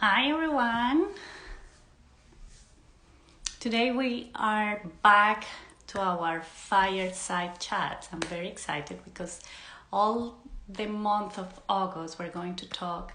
Hi everyone. Today we are back to our fireside chat. I'm very excited because all the month of August we're going to talk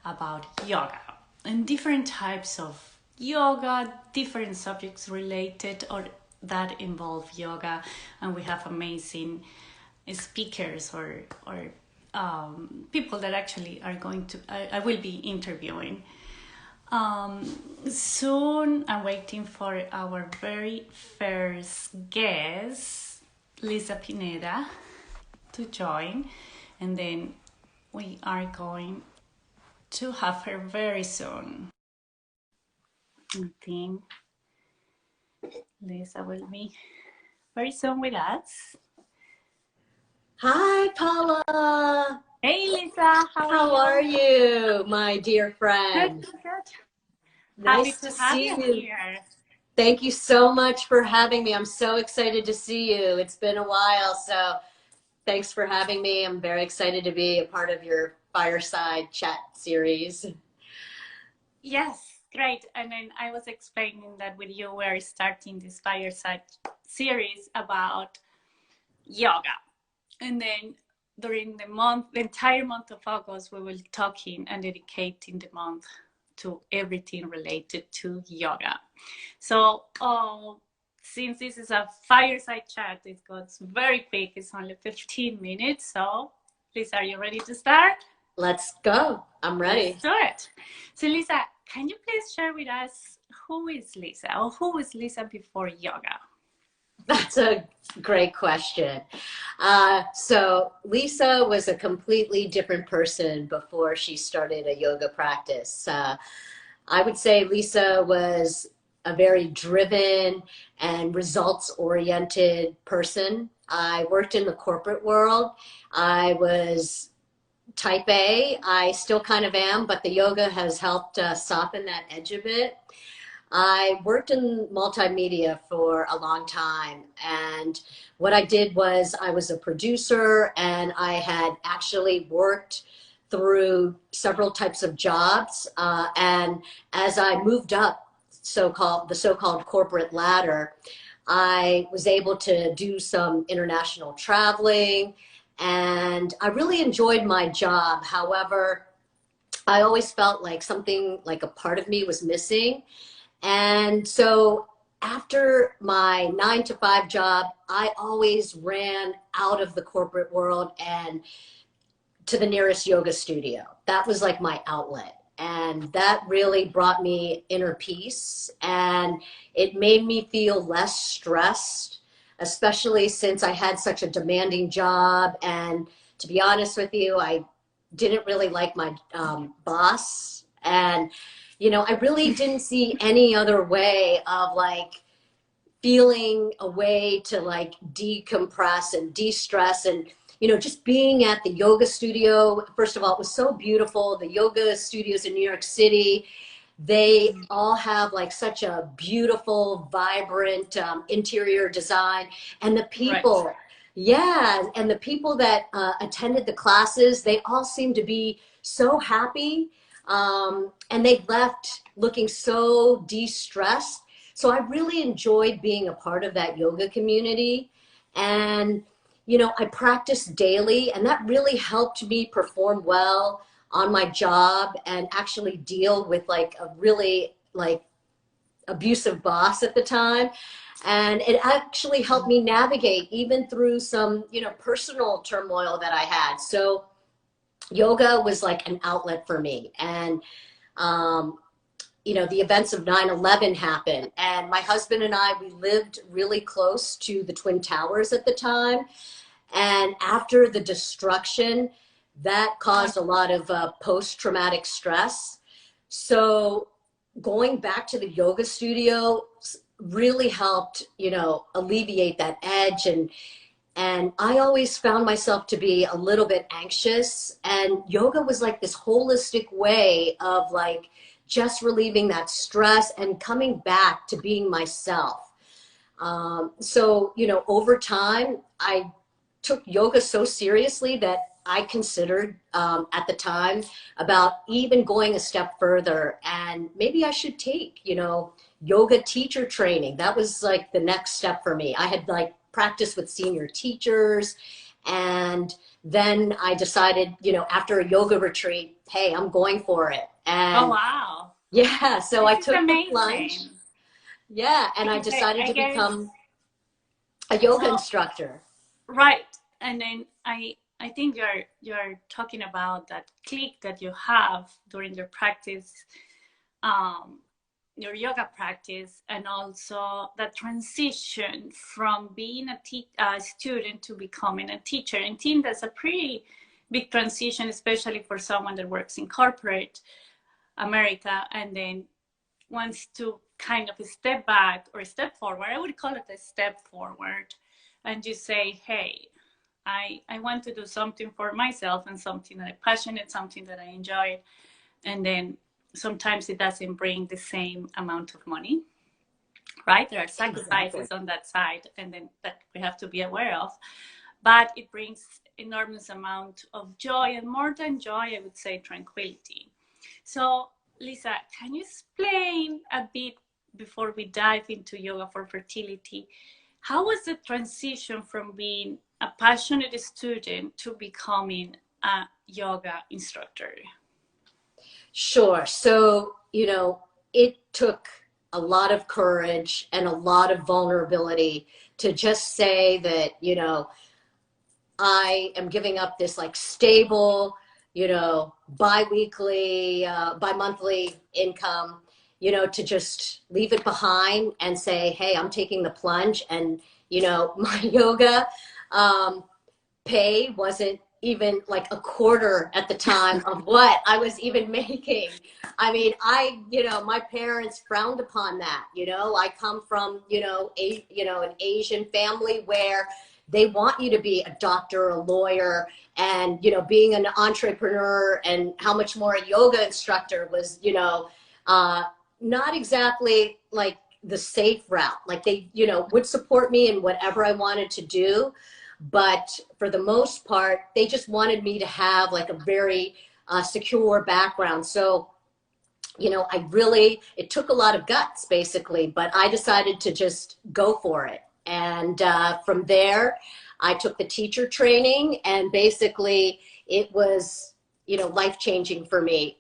about yoga and different types of yoga, different subjects related or that involve yoga, and we have amazing speakers or people that actually are going to I will be interviewing. Soon I'm waiting for our very first guest, Lisa Pineda, to join, and then we are going to have her very soon. I think Lisa will be very soon with us. Hi, Paula. Hey Lisa, how are How you? are you, my dear Good, friend? good, good. Happy Nice to to have see you you. here. Thank you so much for having me. I'm so excited to see you. It's been a while, so thanks for having me. I'm very excited to be a part of your fireside chat series. Yes, great. And then I was explaining that with you, we're starting this fireside series about yoga. And then during the entire month of August, we will talking and dedicating the month to everything related to yoga. So, since this is a fireside chat, it goes very quick. It's only 15 minutes. So, Lisa, are you ready to start? Let's go. I'm Let's ready. do it. So, Lisa, can you please share with us who is Lisa or who was Lisa before yoga? That's a great question. So Lisa was a completely different person before she started a yoga practice. I would say Lisa was a very driven and results oriented person. I worked in the corporate world. I was type A. I still kind of am, but the yoga has helped soften that edge a bit. I worked in multimedia for a long time, and what I did was I was a producer, and I had actually worked through several types of jobs. And as I moved up the so-called corporate ladder, I was able to do some international traveling, and I really enjoyed my job. However, I always felt like something like a part of me was missing. And so after my 9 to 5 job, I always ran out of the corporate world and to the nearest yoga studio. That was like my outlet. And that really brought me inner peace, and it made me feel less stressed, especially since I had such a demanding job. And to be honest with you, I didn't really like my boss. And, I really didn't see any other way of like feeling a way to like decompress and de-stress. And just being at the yoga studio, first of all, it was so beautiful. The yoga studios in New York City, they all have like such a beautiful, vibrant interior design. And the Right. people, yeah, and the people that attended the classes, they all seemed to be so happy. And they left looking so de-stressed. So I really enjoyed being a part of that yoga community. And, I practiced daily, and that really helped me perform well on my job and actually deal with like a really like abusive boss at the time. And it actually helped me navigate even through some, personal turmoil that I had. So yoga was like an outlet for me. And, um, the events of 9/11 happened, and my husband and I, we lived really close to the Twin Towers at the time. And after the destruction, that caused a lot of post-traumatic stress. So going back to the yoga studio really helped, alleviate that edge. And I always found myself to be a little bit anxious. And yoga was like this holistic way of like just relieving that stress and coming back to being myself. So, over time, I took yoga so seriously that I considered at the time about even going a step further, and maybe I should take, yoga teacher training. That was like the next step for me. I had like practiced with senior teachers, and then I decided, after a yoga retreat, hey, I'm going for it. Oh, And wow. yeah, so This I is took the plunge. amazing. Yeah, and I Because decided I to guess, become a yoga so, instructor. right. And then I think you're talking about that click that you have during your practice, um, your yoga practice, and also the transition from being a student to becoming a teacher. And I think that's a pretty big transition, especially for someone that works in corporate America and then wants to kind of step back or step forward. I would call it a step forward, and you say, hey, I want to do something for myself and something that I'm passionate, something that I enjoy. And then sometimes it doesn't bring the same amount of money, right? There are Exactly. sacrifices on that side, and then that we have to be aware of. But it brings enormous amount of joy, and more than joy, I would say tranquility. So, Lisa, can you explain a bit before we dive into yoga for fertility? How was the transition from being a passionate student to becoming a yoga instructor? Sure. So, it took a lot of courage and a lot of vulnerability to just say that, I am giving up this like stable, bi-weekly, bi-monthly income, to just leave it behind and say, hey, I'm taking the plunge. And, my yoga pay wasn't even like a quarter at the time of what I was even making. I mean, my parents frowned upon that. I come from, an Asian family where they want you to be a doctor, a lawyer, and, being an entrepreneur, and how much more a yoga instructor was, uh, not exactly like the safe route. Like they, would support me in whatever I wanted to do, but for the most part, they just wanted me to have like a very secure background. So, it took a lot of guts basically, but I decided to just go for it. And from there, I took the teacher training, and basically it was, life changing for me.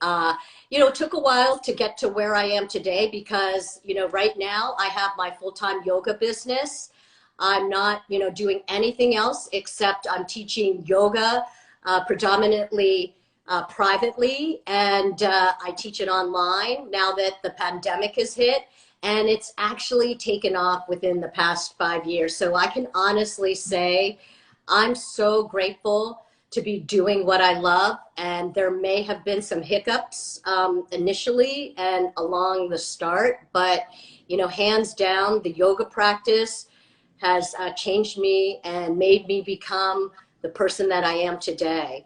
It took a while to get to where I am today because, right now I have my full-time yoga business. I'm not, doing anything else except I'm teaching yoga predominantly privately, and I teach it online now that the pandemic has hit, and it's actually taken off within the past 5 years. So I can honestly say I'm so grateful to be doing what I love, and there may have been some hiccups initially and along the start, but hands down, the yoga practice has changed me and made me become the person that I am today.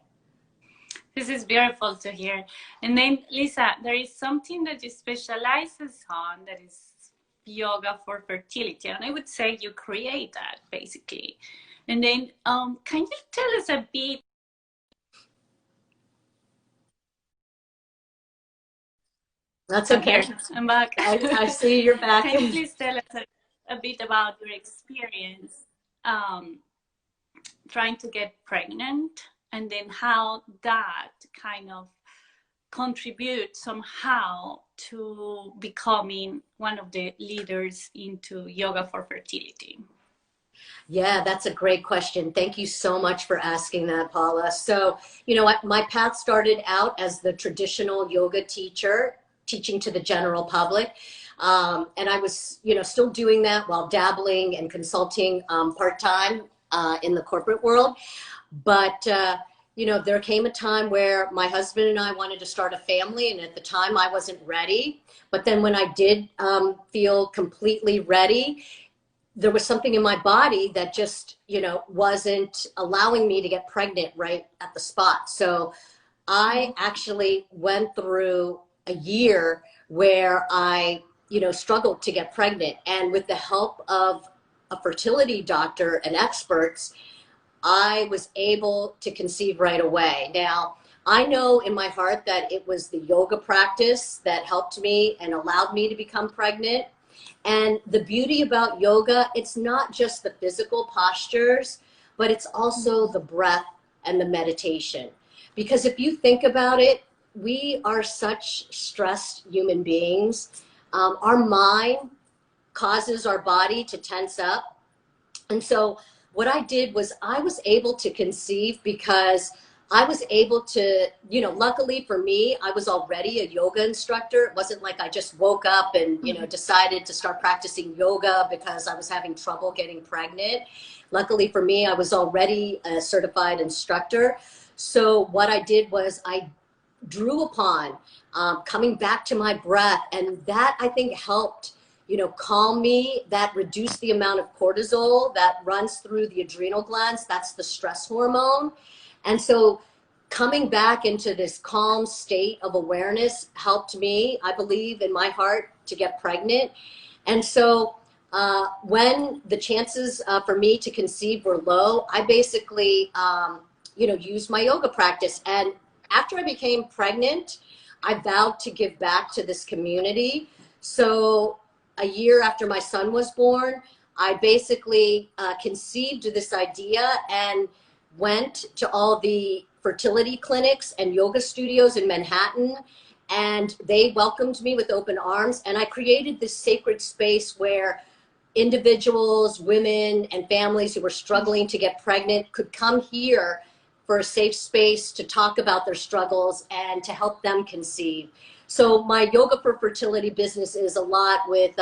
This is beautiful to hear. And then, Lisa, there is something that you specializes on that is yoga for fertility. And I would say you create that basically. And then, can you tell us a bit? That's I'm okay. here. I'm back. I see you're back. Can you please tell us a bit about your experience um, trying to get pregnant, and then how that kind of contribute somehow to becoming one of the leaders into yoga for fertility? Yeah, that's a great question. Thank you so much for asking that, Paula. So, my path started out as the traditional yoga teacher, teaching to the general public. And I was, still doing that while dabbling and consulting part-time in the corporate world. But, there came a time where my husband and I wanted to start a family, and at the time I wasn't ready. But then when I did feel completely ready, there was something in my body that just, wasn't allowing me to get pregnant right at the spot. So I actually went through a year where I, struggled to get pregnant. And with the help of a fertility doctor and experts, I was able to conceive right away. Now, I know in my heart that it was the yoga practice that helped me and allowed me to become pregnant. And the beauty about yoga, it's not just the physical postures, but it's also the breath and the meditation. Because if you think about it, we are such stressed human beings. Our mind causes our body to tense up. And so what I did was I was able to conceive because I was able to, luckily for me, I was already a yoga instructor. It wasn't like I just woke up and, decided to start practicing yoga because I was having trouble getting pregnant. Luckily for me, I was already a certified instructor. So what I did was I drew upon coming back to my breath, and that I think helped calm me. That reduced the amount of cortisol that runs through the adrenal glands. That's the stress hormone. And so coming back into this calm state of awareness helped me, I believe in my heart, to get pregnant. And so when the chances for me to conceive were low, I basically used my yoga practice. And after I became pregnant, I vowed to give back to this community. So a year after my son was born, I basically conceived this idea and went to all the fertility clinics and yoga studios in Manhattan, and they welcomed me with open arms. And I created this sacred space where individuals, women, and families who were struggling to get pregnant could come here for a safe space to talk about their struggles and to help them conceive. So my yoga for fertility business is a lot with,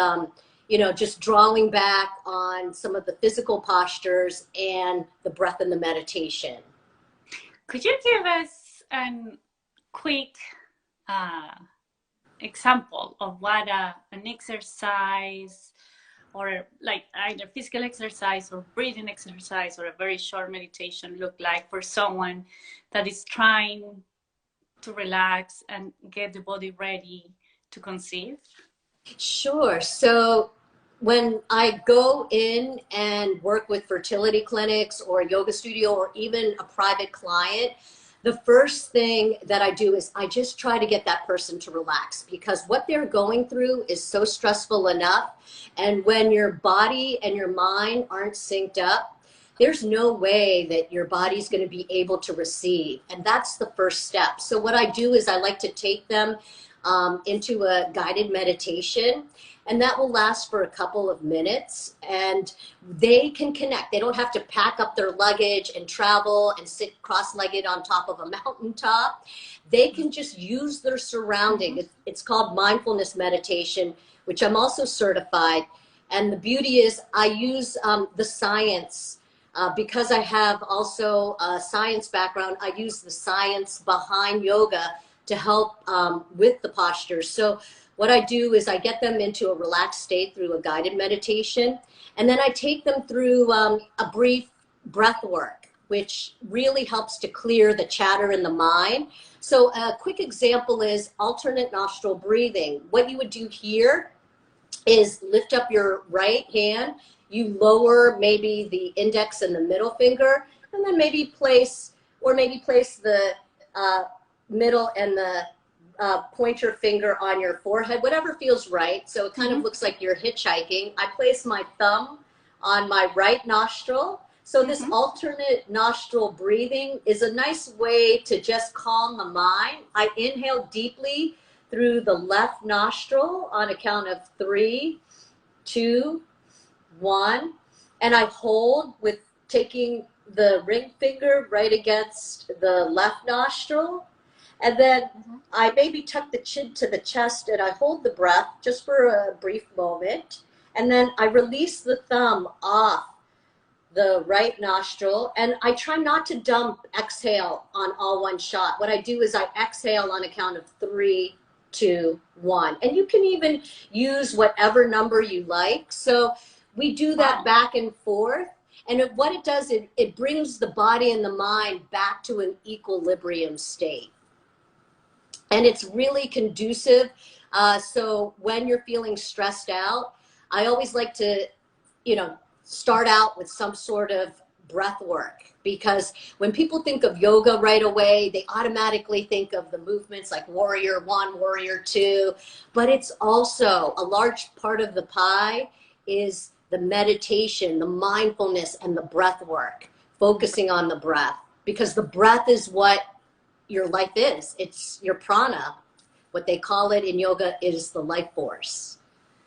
just drawing back on some of the physical postures and the breath and the meditation. Could you give us a quick example of what an exercise, or like either physical exercise or breathing exercise or a very short meditation look like for someone that is trying to relax and get the body ready to conceive? Sure. So when I go in and work with fertility clinics or a yoga studio or even a private client, the first thing that I do is I just try to get that person to relax, because what they're going through is so stressful enough. And when your body and your mind aren't synced up, there's no way that your body's going to be able to receive. And that's the first step. So what I do is I like to take them into a guided meditation, and that will last for a couple of minutes, and they can connect. They don't have to pack up their luggage and travel and sit cross-legged on top of a mountaintop. They can just use their surrounding. It's called mindfulness meditation, which I'm also certified. And the beauty is I use the science. Because I have also a science background, I use the science behind yoga to help with the postures. So what I do is I get them into a relaxed state through a guided meditation, and then I take them through a brief breath work, which really helps to clear the chatter in the mind. So a quick example is alternate nostril breathing. What you would do here is lift up your right hand, you lower maybe the index and the middle finger, and then maybe place the middle and the pointer finger on your forehead, whatever feels right. So it kind of looks like you're hitchhiking. I place my thumb on my right nostril. So this alternate nostril breathing is a nice way to just calm the mind. I inhale deeply through the left nostril on a count of 3, 2, 1. And I hold with taking the ring finger right against the left nostril. And then I maybe tuck the chin to the chest and I hold the breath just for a brief moment. And then I release the thumb off the right nostril. And I try not to dump exhale on all one shot. What I do is I exhale on a count of 3, 2, 1. And you can even use whatever number you like. So we do that back and forth. And what it does, it brings the body and the mind back to an equilibrium state. And it's really conducive. So when you're feeling stressed out, I always like to, start out with some sort of breath work, because when people think of yoga right away, they automatically think of the movements like warrior one, warrior two, but it's also a large part of the pie is the meditation, the mindfulness, and the breath work, focusing on the breath, because the breath is what your life is. It's your prana. What they call it in yoga is the life force.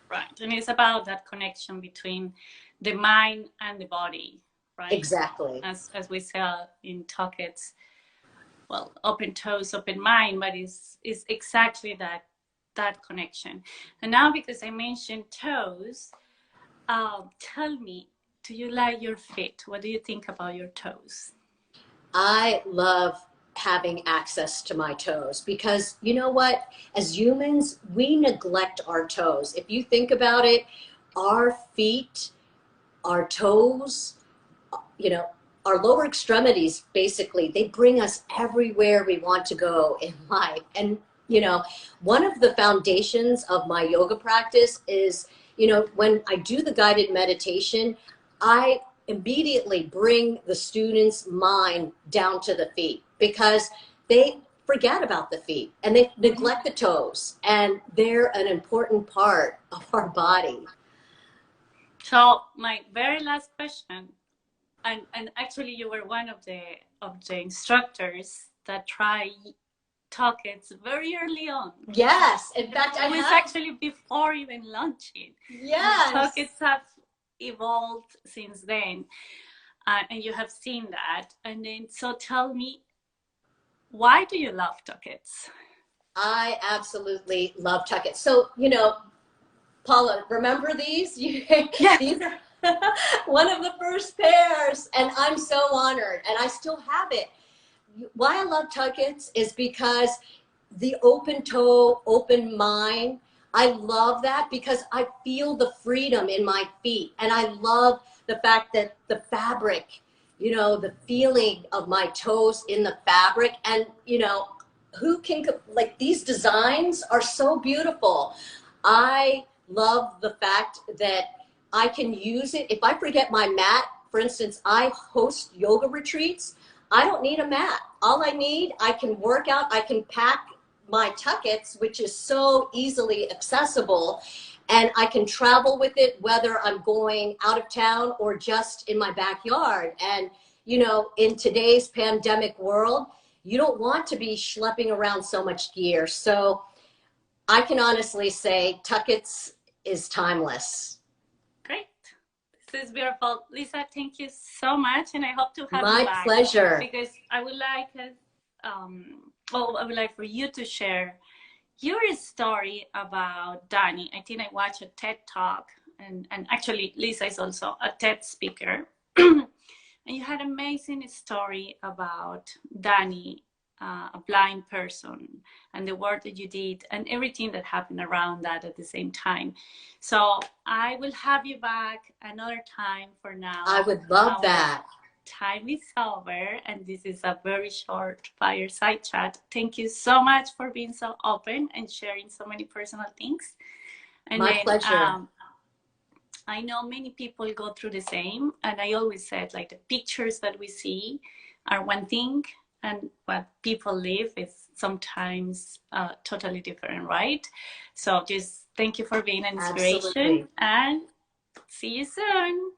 Right. And it's about that connection between the mind and the body, right? Exactly. As we say in Tucketts, well, open toes, open mind, but it's exactly that connection. And now, because I mentioned toes, tell me, do you like your feet? What do you think about your toes? I love having access to my toes, because you know what? As humans, we neglect our toes. If you think about it, our feet, our toes, you know, our lower extremities, basically, they bring us everywhere we want to go in life. And, you know, one of the foundations of my yoga practice is, you know, when I do the guided meditation, I immediately bring the student's mind down to the feet, because they forget about the feet and they neglect the toes, and they're an important part of our body. So my very last question, and actually you were one of the instructors that tried Tucketts very early on. Yes, in fact, it was actually before even launching. Yes, Tucketts have evolved since then, and you have seen that. And then, so tell me, why do you love Tucketts? I absolutely love Tucketts. So, you know, Paula, remember these? Yeah. These are one of the first pairs, and I'm so honored, and I still have it. Why I love Tucketts is because the open toe, open mind. I love that because I feel the freedom in my feet, and I love the fact that the fabric, you know, the feeling of my toes in the fabric, and you know, who can, like, these designs are so beautiful. I love the fact that I can use it. If I forget my mat, for instance, I host yoga retreats. I don't need a mat. All I need, I can work out, I can pack my Tucketts, which is so easily accessible, and I can travel with it whether I'm going out of town or just in my backyard. And, you know, in today's pandemic world, you don't want to be schlepping around so much gear. So I can honestly say Tucketts is timeless. Great. This is beautiful. Lisa, thank you so much, and I hope to have you My back. pleasure. Because I would like, I would like for you to share your story about Danny. I think I watched a TED Talk, and actually Lisa is also a TED speaker. And you had an amazing story about Danny, a blind person, and the work that you did and everything that happened around that at the same time. So I will have you back another time. For now, I would love that. Time is over, and this is a very short fireside chat. Thank you so much for being so open and sharing so many personal things. And my pleasure. I know many people go through the same, and I always said, like, the pictures that we see are one thing, and what people live is sometimes totally different, right? So just thank you for being an inspiration. Absolutely. And see you soon.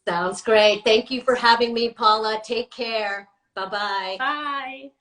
Sounds great. Thank you for having me, Paula. Take care. Bye-bye. Bye.